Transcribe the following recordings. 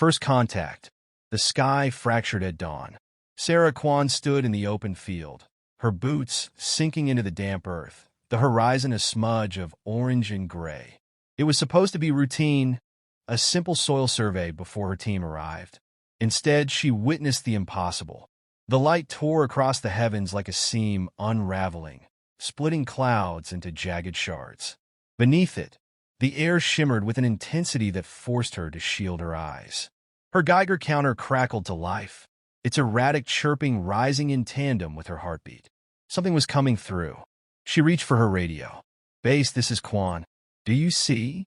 First contact. The sky fractured at dawn. Sarah Kwan stood in the open field, her boots sinking into the damp earth, the horizon a smudge of orange and gray. It was supposed to be routine, a simple soil survey before her team arrived. Instead, she witnessed the impossible. The light tore across the heavens like a seam unraveling, splitting clouds into jagged shards. Beneath it, the air shimmered with an intensity that forced her to shield her eyes. Her Geiger counter crackled to life, its erratic chirping rising in tandem with her heartbeat. Something was coming through. She reached for her radio. "Base, this is Kwan. Do you see?"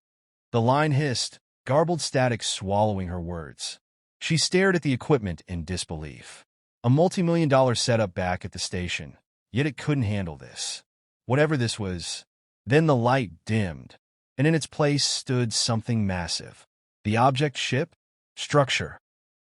The line hissed, garbled static swallowing her words. She stared at the equipment in disbelief. A multi-million-dollar setup back at the station, yet it couldn't handle this. Whatever this was. Then the light dimmed, and in its place stood something massive. The object ship? Structure.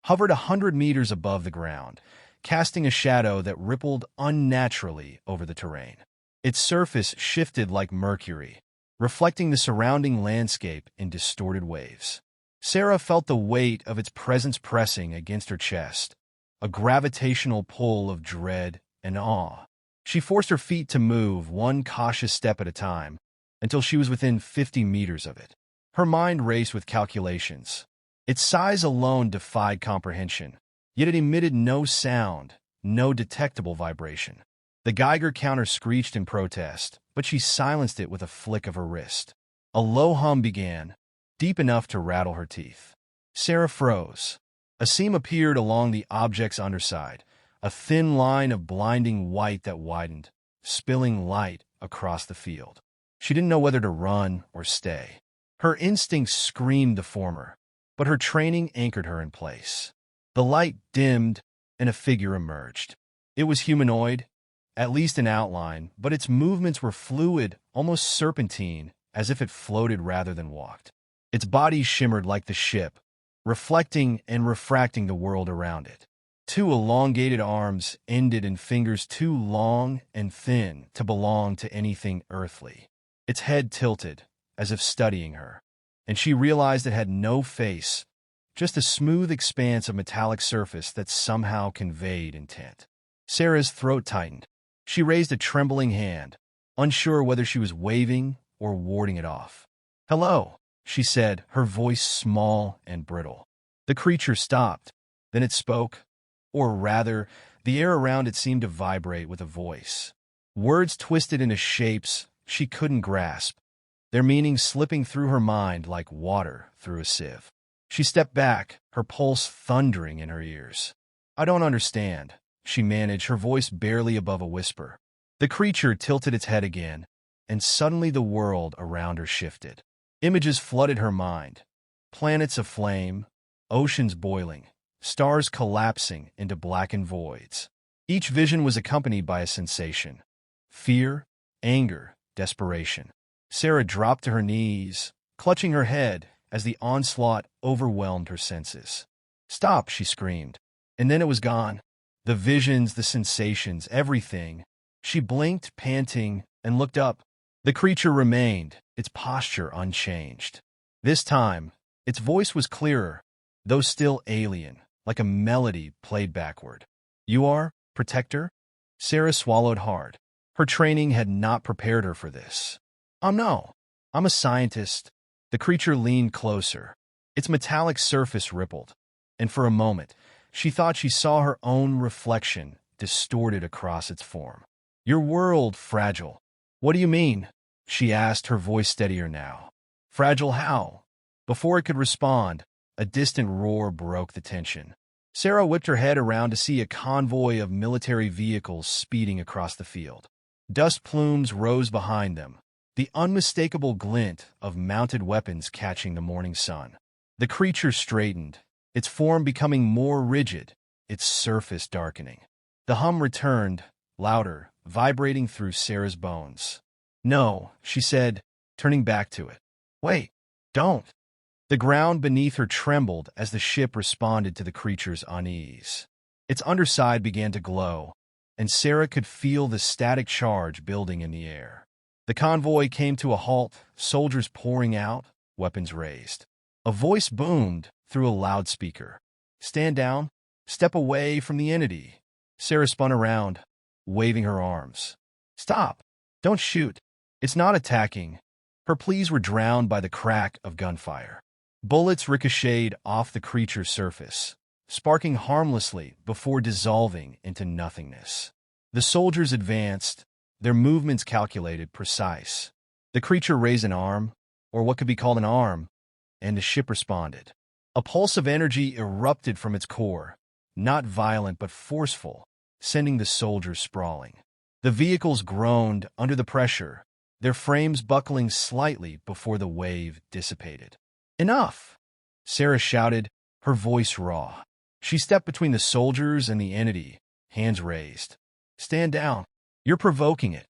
Hovered 100 meters above the ground, casting a shadow that rippled unnaturally over the terrain. Its surface shifted like mercury, reflecting the surrounding landscape in distorted waves. Sarah felt the weight of its presence pressing against her chest, a gravitational pull of dread and awe. She forced her feet to move one cautious step at a time until she was within 50 meters of it. Her mind raced with calculations. Its size alone defied comprehension, yet it emitted no sound, no detectable vibration. The Geiger counter screeched in protest, but she silenced it with a flick of her wrist. A low hum began, deep enough to rattle her teeth. Sarah froze. A seam appeared along the object's underside, a thin line of blinding white that widened, spilling light across the field. She didn't know whether to run or stay. Her instincts screamed the former, but her training anchored her in place. The light dimmed, and a figure emerged. It was humanoid, at least in outline, but its movements were fluid, almost serpentine, as if it floated rather than walked. Its body shimmered like the ship, reflecting and refracting the world around it. Two elongated arms ended in fingers too long and thin to belong to anything earthly. Its head tilted, as if studying her, and she realized it had no face, just a smooth expanse of metallic surface that somehow conveyed intent. Sarah's throat tightened. She raised a trembling hand, unsure whether she was waving or warding it off. "Hello," she said, her voice small and brittle. The creature stopped. Then it spoke, or rather, the air around it seemed to vibrate with a voice. Words twisted into shapes she couldn't grasp, their meaning slipping through her mind like water through a sieve. She stepped back, her pulse thundering in her ears. "I don't understand," she managed, her voice barely above a whisper. The creature tilted its head again, and suddenly the world around her shifted. Images flooded her mind. Planets aflame, oceans boiling, stars collapsing into blackened voids. Each vision was accompanied by a sensation: fear, anger, desperation. Sarah dropped to her knees, clutching her head as the onslaught overwhelmed her senses. "Stop," she screamed. And then it was gone. The visions, the sensations, everything. She blinked, panting, and looked up. The creature remained, its posture unchanged. This time, its voice was clearer, though still alien, like a melody played backward. "You are, Protector?" Sarah swallowed hard. Her training had not prepared her for this. No. I'm a scientist." The creature leaned closer. Its metallic surface rippled, and for a moment, she thought she saw her own reflection distorted across its form. "Your world, fragile." "What do you mean?" she asked, her voice steadier now. "Fragile how?" Before it could respond, a distant roar broke the tension. Sarah whipped her head around to see a convoy of military vehicles speeding across the field. Dust plumes rose behind them, the unmistakable glint of mounted weapons catching the morning sun. The creature straightened, its form becoming more rigid, its surface darkening. The hum returned, louder, vibrating through Sarah's bones. "No," she said, turning back to it. "Wait, don't." The ground beneath her trembled as the ship responded to the creature's unease. Its underside began to glow, and Sarah could feel the static charge building in the air. The convoy came to a halt, soldiers pouring out, weapons raised. A voice boomed, through a loudspeaker. "Stand down. Step away from the entity." Sarah spun around, waving her arms. "Stop. Don't shoot. It's not attacking." Her pleas were drowned by the crack of gunfire. Bullets ricocheted off the creature's surface, sparking harmlessly before dissolving into nothingness. The soldiers advanced, their movements calculated, precise. The creature raised an arm, or what could be called an arm, and the ship responded. A pulse of energy erupted from its core, not violent but forceful, sending the soldiers sprawling. The vehicles groaned under the pressure, their frames buckling slightly before the wave dissipated. "Enough!" Sarah shouted, her voice raw. She stepped between the soldiers and the entity, hands raised. "Stand down. You're provoking it."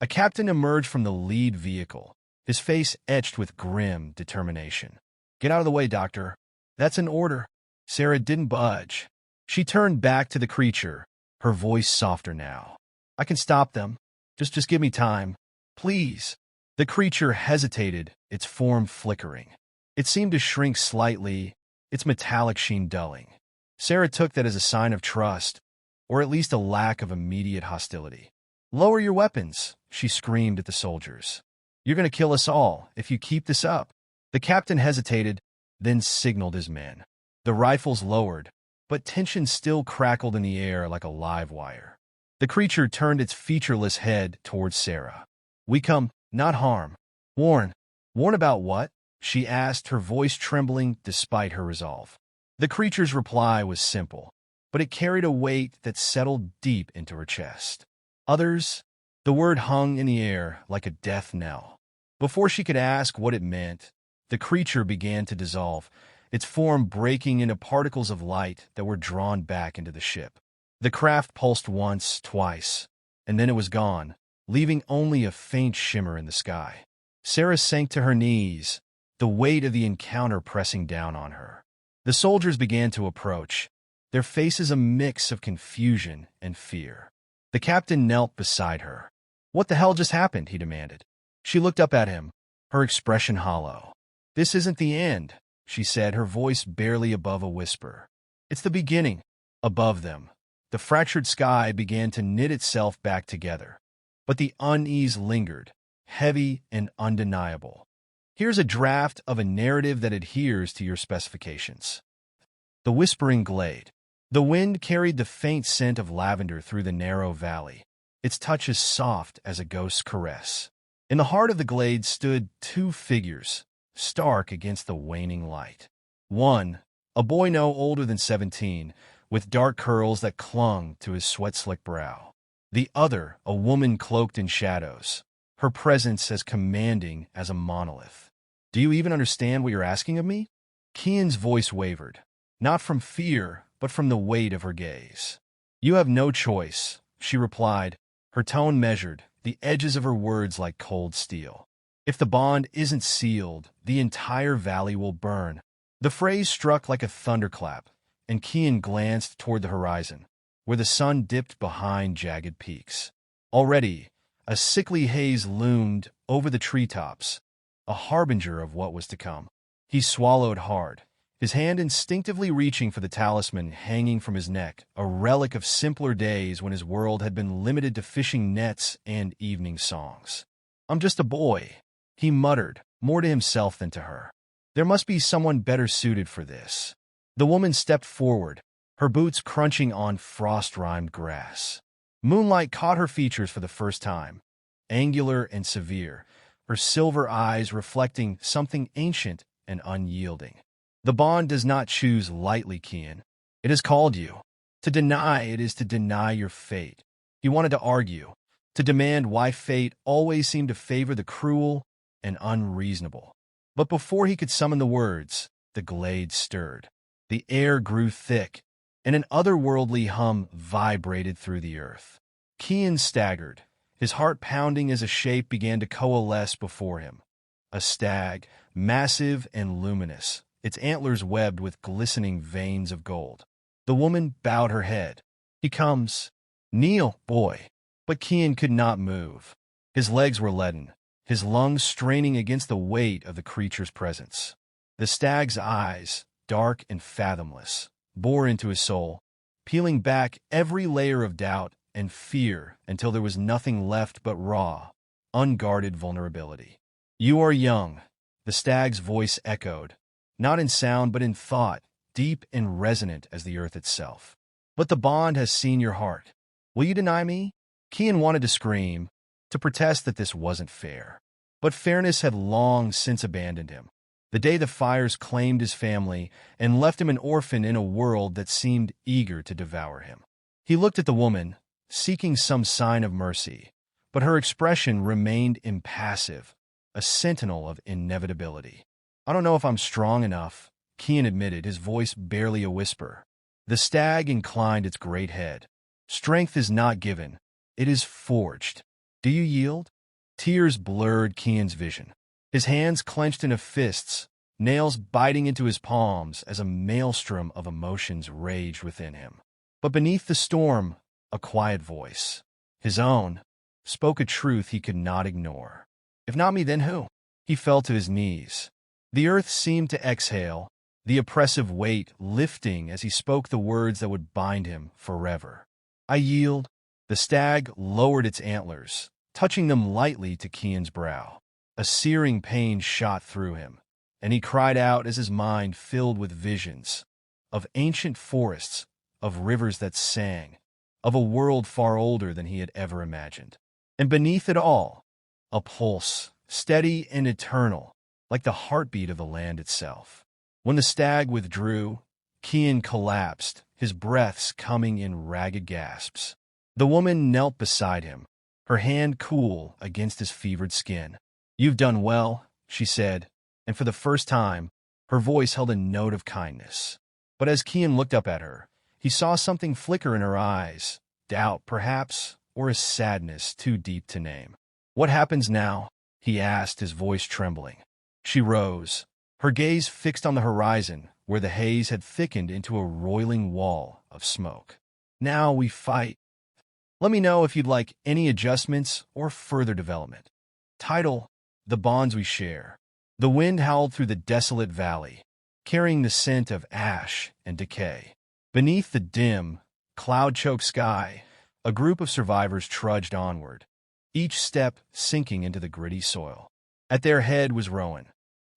A captain emerged from the lead vehicle, his face etched with grim determination. "Get out of the way, Doctor. That's an order." Sarah didn't budge. She turned back to the creature, her voice softer now. "I can stop them. Just give me time. Please." The creature hesitated, its form flickering. It seemed to shrink slightly, its metallic sheen dulling. Sarah took that as a sign of trust, or at least a lack of immediate hostility. "Lower your weapons," she screamed at the soldiers. "You're going to kill us all if you keep this up." The captain hesitated, then signaled his men. The rifles lowered, but tension still crackled in the air like a live wire. The creature turned its featureless head towards Sarah. "We come, not harm. Warn." "Warn about what?" she asked, her voice trembling despite her resolve. The creature's reply was simple, but it carried a weight that settled deep into her chest. "Others?" The word hung in the air like a death knell. Before she could ask what it meant, the creature began to dissolve, its form breaking into particles of light that were drawn back into the ship. The craft pulsed once, twice, and then it was gone, leaving only a faint shimmer in the sky. Sarah sank to her knees, the weight of the encounter pressing down on her. The soldiers began to approach, their faces a mix of confusion and fear. The captain knelt beside her. "What the hell just happened?" he demanded. She looked up at him, her expression hollow. "This isn't the end," she said, her voice barely above a whisper. "It's the beginning." Above them, the fractured sky began to knit itself back together. But the unease lingered, heavy and undeniable. "Here's a draft of a narrative that adheres to your specifications." The whispering glade. The wind carried the faint scent of lavender through the narrow valley, its touch as soft as a ghost's caress. In the heart of the glade stood two figures, stark against the waning light. One, a boy no older than 17, with dark curls that clung to his sweat-slicked brow. The other, a woman cloaked in shadows, her presence as commanding as a monolith. "Do you even understand what you're asking of me?" Kian's voice wavered, not from fear, but from the weight of her gaze. "You have no choice," she replied, her tone measured, the edges of her words like cold steel. "If the bond isn't sealed, the entire valley will burn." The phrase struck like a thunderclap, and Kian glanced toward the horizon, where the sun dipped behind jagged peaks. Already, a sickly haze loomed over the treetops, a harbinger of what was to come. He swallowed hard, his hand instinctively reaching for the talisman hanging from his neck, a relic of simpler days when his world had been limited to fishing nets and evening songs. "I'm just a boy," he muttered, more to himself than to her. "There must be someone better suited for this." The woman stepped forward, her boots crunching on frost-rimed grass. Moonlight caught her features for the first time, angular and severe, her silver eyes reflecting something ancient and unyielding. "The bond does not choose lightly, Kian. It has called you. To deny it is to deny your fate." He wanted to argue, to demand why fate always seemed to favor the cruel and unreasonable. But before he could summon the words, the glade stirred. The air grew thick, and an otherworldly hum vibrated through the earth. Kian staggered, his heart pounding as a shape began to coalesce before him. A stag, massive and luminous, its antlers webbed with glistening veins of gold. The woman bowed her head. "He comes. Kneel, boy." But Kian could not move. His legs were leaden, his lungs straining against the weight of the creature's presence. The stag's eyes, dark and fathomless, bore into his soul, peeling back every layer of doubt and fear until there was nothing left but raw, unguarded vulnerability. "You are young," the stag's voice echoed, not in sound but in thought, deep and resonant as the earth itself. "But the bond has seen your heart. Will you deny me?" Kian wanted to scream, to protest that this wasn't fair. But fairness had long since abandoned him. The day the fires claimed his family and left him an orphan in a world that seemed eager to devour him. He looked at the woman, seeking some sign of mercy, but her expression remained impassive, a sentinel of inevitability. "I don't know if I'm strong enough," Kian admitted, his voice barely a whisper. The stag inclined its great head. "Strength is not given, it is forged. Do you yield?" Tears blurred Kian's vision. His hands clenched into fists, nails biting into his palms as a maelstrom of emotions raged within him. But beneath the storm, a quiet voice, his own, spoke a truth he could not ignore. "If not me, then who?" He fell to his knees. The earth seemed to exhale, the oppressive weight lifting as he spoke the words that would bind him forever. "I yield." The stag lowered its antlers, touching them lightly to Kian's brow. A searing pain shot through him, and he cried out as his mind filled with visions of ancient forests, of rivers that sang, of a world far older than he had ever imagined. And beneath it all, a pulse, steady and eternal, like the heartbeat of the land itself. When the stag withdrew, Kian collapsed, his breaths coming in ragged gasps. The woman knelt beside him, her hand cool against his fevered skin. "You've done well," she said, and for the first time, her voice held a note of kindness. But as Kian looked up at her, he saw something flicker in her eyes, doubt, perhaps, or a sadness too deep to name. "What happens now?" he asked, his voice trembling. She rose, her gaze fixed on the horizon, where the haze had thickened into a roiling wall of smoke. "Now we fight. Let me know if you'd like any adjustments or further development." Title: The Bonds We Share. The wind howled through the desolate valley, carrying the scent of ash and decay. Beneath the dim, cloud-choked sky, a group of survivors trudged onward, each step sinking into the gritty soil. At their head was Rowan,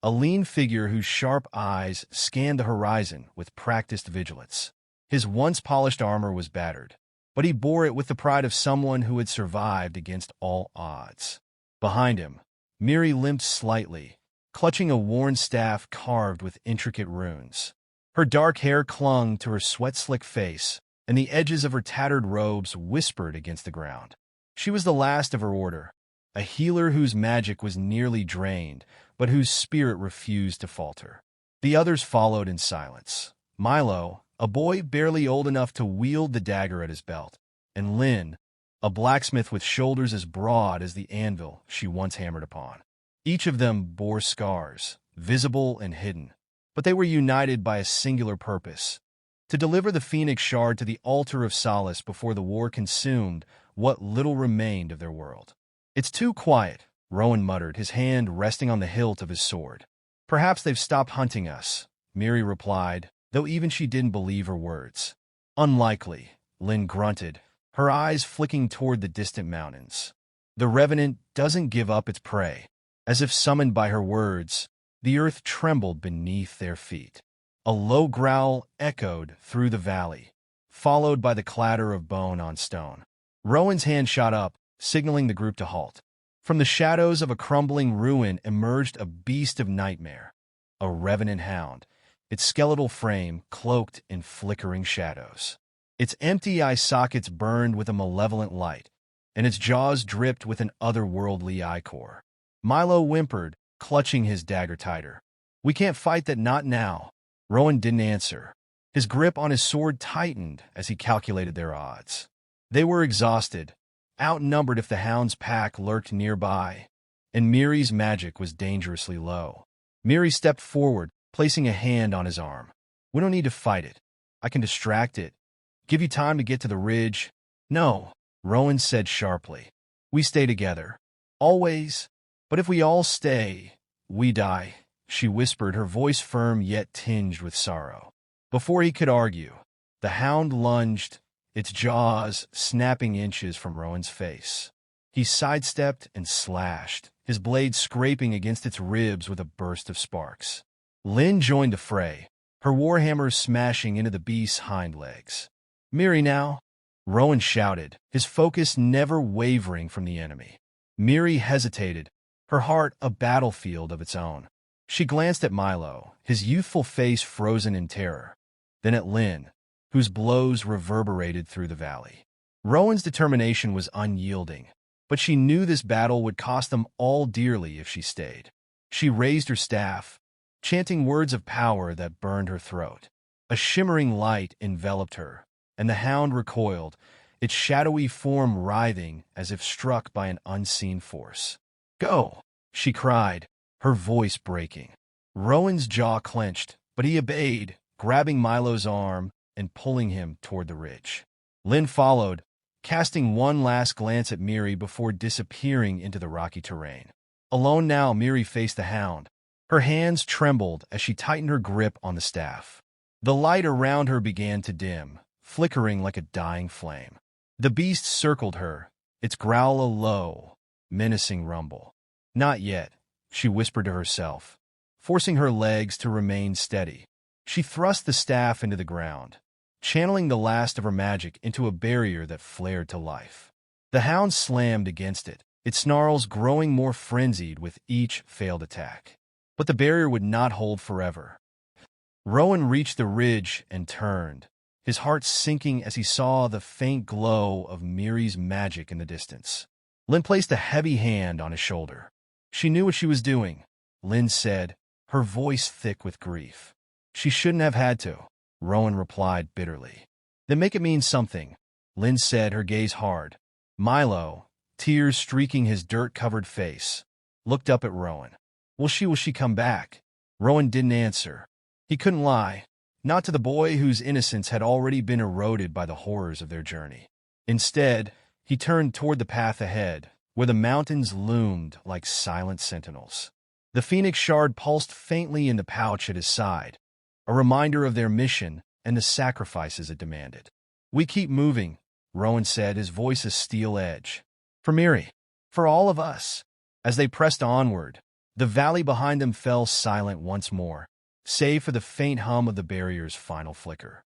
a lean figure whose sharp eyes scanned the horizon with practiced vigilance. His once polished armor was battered, but he bore it with the pride of someone who had survived against all odds. Behind him, Miri limped slightly, clutching a worn staff carved with intricate runes. Her dark hair clung to her sweat-slicked face, and the edges of her tattered robes whispered against the ground. She was the last of her order, a healer whose magic was nearly drained, but whose spirit refused to falter. The others followed in silence. Milo, a boy barely old enough to wield the dagger at his belt, and Lynn, a blacksmith with shoulders as broad as the anvil she once hammered upon. Each of them bore scars, visible and hidden, but they were united by a singular purpose: to deliver the Phoenix Shard to the altar of solace before the war consumed what little remained of their world. "It's too quiet," Rowan muttered, his hand resting on the hilt of his sword. "Perhaps they've stopped hunting us," Miri replied, though even she didn't believe her words. "Unlikely," Lynn grunted, her eyes flicking toward the distant mountains. "The Revenant doesn't give up its prey." As if summoned by her words, the earth trembled beneath their feet. A low growl echoed through the valley, followed by the clatter of bone on stone. Rowan's hand shot up, signaling the group to halt. From the shadows of a crumbling ruin emerged a beast of nightmare, a revenant hound, its skeletal frame cloaked in flickering shadows. Its empty eye sockets burned with a malevolent light, and its jaws dripped with an otherworldly ichor. Milo whimpered, clutching his dagger tighter. "We can't fight that, not now." Rowan didn't answer. His grip on his sword tightened as he calculated their odds. They were exhausted, outnumbered if the hound's pack lurked nearby, and Miri's magic was dangerously low. Miri stepped forward, placing a hand on his arm. "We don't need to fight it. I can distract it. Give you time to get to the ridge." "No," Rowan said sharply. "We stay together. Always. But if we all stay, we die. she whispered, her voice firm yet tinged with sorrow. Before he could argue, the hound lunged, its jaws snapping inches from Rowan's face. He sidestepped and slashed, his blade scraping against its ribs with a burst of sparks. Lynn joined the fray, her warhammer smashing into the beast's hind legs. "Miri now!" Rowan shouted, his focus never wavering from the enemy. Miri hesitated, her heart a battlefield of its own. She glanced at Milo, his youthful face frozen in terror, then at Lynn, whose blows reverberated through the valley. Rowan's determination was unyielding, but she knew this battle would cost them all dearly if she stayed. She raised her staff, chanting words of power that burned her throat. A shimmering light enveloped her, and the hound recoiled, its shadowy form writhing as if struck by an unseen force. "Go!" she cried, her voice breaking. Rowan's jaw clenched, but he obeyed, grabbing Milo's arm and pulling him toward the ridge. Lynn followed, casting one last glance at Miri before disappearing into the rocky terrain. Alone now, Miri faced the hound. Her hands trembled as she tightened her grip on the staff. The light around her began to dim, flickering like a dying flame. The beast circled her, its growl a low, menacing rumble. "Not yet," she whispered to herself, forcing her legs to remain steady. She thrust the staff into the ground, channeling the last of her magic into a barrier that flared to life. The hound slammed against it, its snarls growing more frenzied with each failed attack. But the barrier would not hold forever. Rowan reached the ridge and turned, his heart sinking as he saw the faint glow of Miri's magic in the distance. Lynn placed a heavy hand on his shoulder. "She knew what she was doing," Lynn said, her voice thick with grief. "She shouldn't have had to," Rowan replied bitterly. "Then make it mean something," Lynn said, her gaze hard. Milo, tears streaking his dirt-covered face, looked up at Rowan. Will she come back?" Rowan didn't answer. He couldn't lie, not to the boy whose innocence had already been eroded by the horrors of their journey. Instead, he turned toward the path ahead, where the mountains loomed like silent sentinels. The phoenix shard pulsed faintly in the pouch at his side, a reminder of their mission and the sacrifices it demanded. "We keep moving," Rowan said, his voice a steel edge. "For Miri. For all of us." As they pressed onward, the valley behind them fell silent once more, save for the faint hum of the barrier's final flicker.